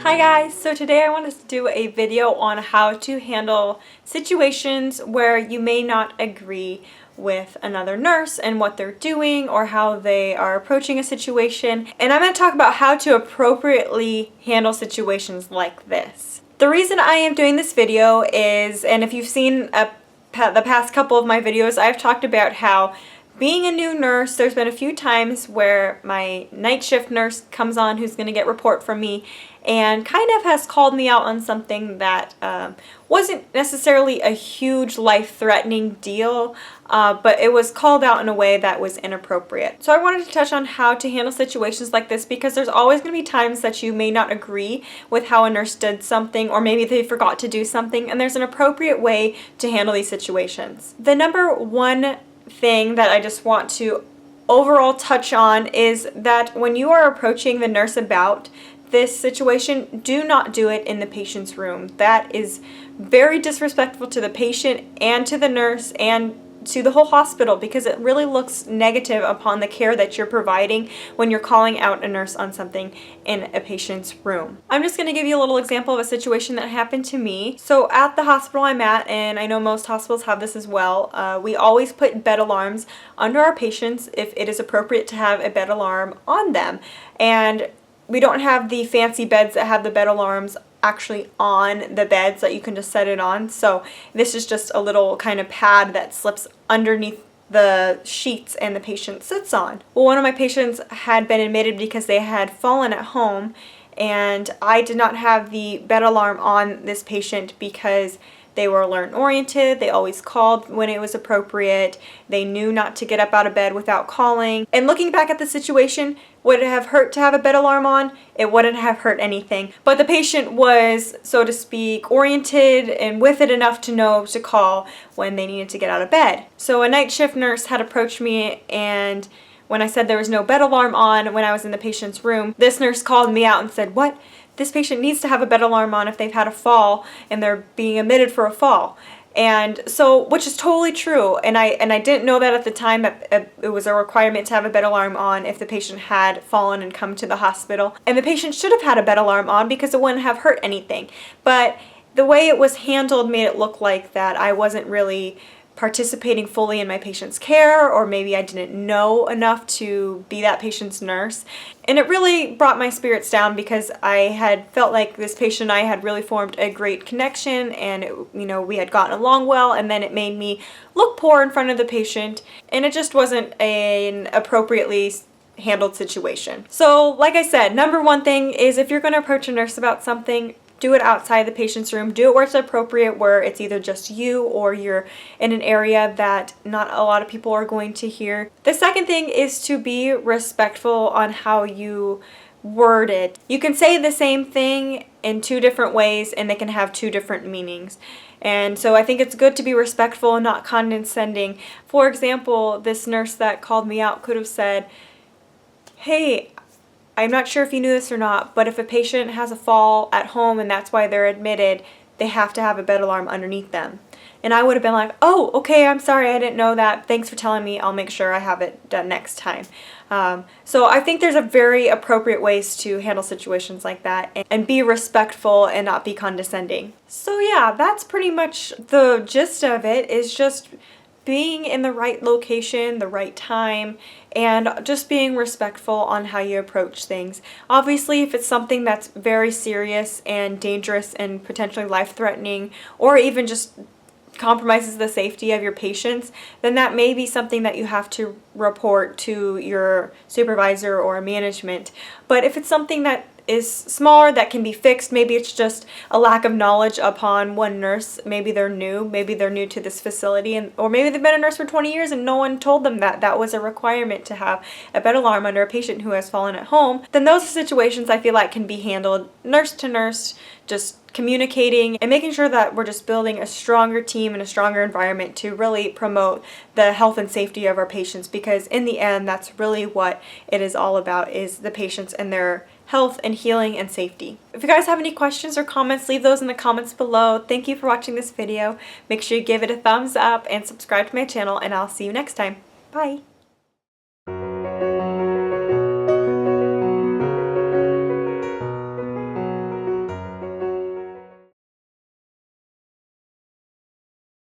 Hi guys, so today I wanted to do a video on how to handle situations where you may not agree with another nurse and what they're doing or how they are approaching a situation. And I'm going to talk about how to appropriately handle situations like this. The reason I am doing this video is, and if you've seen the past couple of my videos, I've talked about how being a new nurse, there's been a few times where my night shift nurse comes on who's going to get report from me and kind of has called me out on something that wasn't necessarily a huge life-threatening deal, but it was called out in a way that was inappropriate. So I wanted to touch on how to handle situations like this because there's always going to be times that you may not agree with how a nurse did something, or maybe they forgot to do something, and there's an appropriate way to handle these situations. The number one thing that I just want to overall touch on is that when you are approaching the nurse about this situation, do not do it in the patient's room. That is very disrespectful to the patient and to the nurse and to the whole hospital, because it really looks negative upon the care that you're providing when you're calling out a nurse on something in a patient's room. I'm just going to give you a little example of a situation that happened to me. So at the hospital I'm at, and I know most hospitals have this as well, we always put bed alarms under our patients if it is appropriate to have a bed alarm on them. And we don't have the fancy beds that have the bed alarms actually on the beds that you can just set it on. So this is just a little kind of pad that slips underneath the sheets and the patient sits on. Well, one of my patients had been admitted because they had fallen at home, and I did not have the bed alarm on this patient because they were alert oriented. They always called when it was appropriate. They knew not to get up out of bed without calling. And looking back at the situation, would it have hurt to have a bed alarm on? It wouldn't have hurt anything. But the patient was, so to speak, oriented and with it enough to know to call when they needed to get out of bed. So a night shift nurse had approached me, and when I said there was no bed alarm on when I was in the patient's room, this nurse called me out and said, "What? This patient needs to have a bed alarm on if they've had a fall and they're being admitted for a fall." And so, which is totally true, and I didn't know that at the time that it was a requirement to have a bed alarm on if the patient had fallen and come to the hospital. And the patient should have had a bed alarm on because it wouldn't have hurt anything. But the way it was handled made it look like that I wasn't really participating fully in my patient's care, or maybe I didn't know enough to be that patient's nurse. And it really brought my spirits down because I had felt like this patient and I had really formed a great connection, and we had gotten along well, and then it made me look poor in front of the patient, and it just wasn't an appropriately handled situation. So like I said, number one thing is, if you're going to approach a nurse about something, do it outside the patient's room. Do it where it's appropriate, where it's either just you or you're in an area that not a lot of people are going to hear. The second thing is to be respectful on how you word it. You can say the same thing in two different ways and they can have two different meanings. And so I think it's good to be respectful and not condescending. For example, this nurse that called me out could have said, "Hey, I'm not sure if you knew this or not, but if a patient has a fall at home and that's why they're admitted, they have to have a bed alarm underneath them." And I would have been like, "Oh, okay, I'm sorry, I didn't know that. Thanks for telling me. I'll make sure I have it done next time." So I think there's a very appropriate ways to handle situations like that and be respectful and not be condescending. So yeah, that's pretty much the gist of it, is just being in the right location, the right time, and just being respectful on how you approach things. Obviously, if it's something that's very serious and dangerous and potentially life-threatening, or even just compromises the safety of your patients, then that may be something that you have to report to your supervisor or management. But if it's something that is smaller, that can be fixed, maybe it's just a lack of knowledge upon one nurse, maybe they're new to this facility, or maybe they've been a nurse for 20 years and no one told them that that was a requirement to have a bed alarm under a patient who has fallen at home, then those situations I feel like can be handled nurse to nurse, just communicating and making sure that we're just building a stronger team and a stronger environment to really promote the health and safety of our patients, because in the end that's really what it is all about, is the patients and their health and healing and safety. If you guys have any questions or comments, leave those in the comments below. Thank you for watching this video. Make sure you give it a thumbs up and subscribe to my channel, and I'll see you next time. Bye!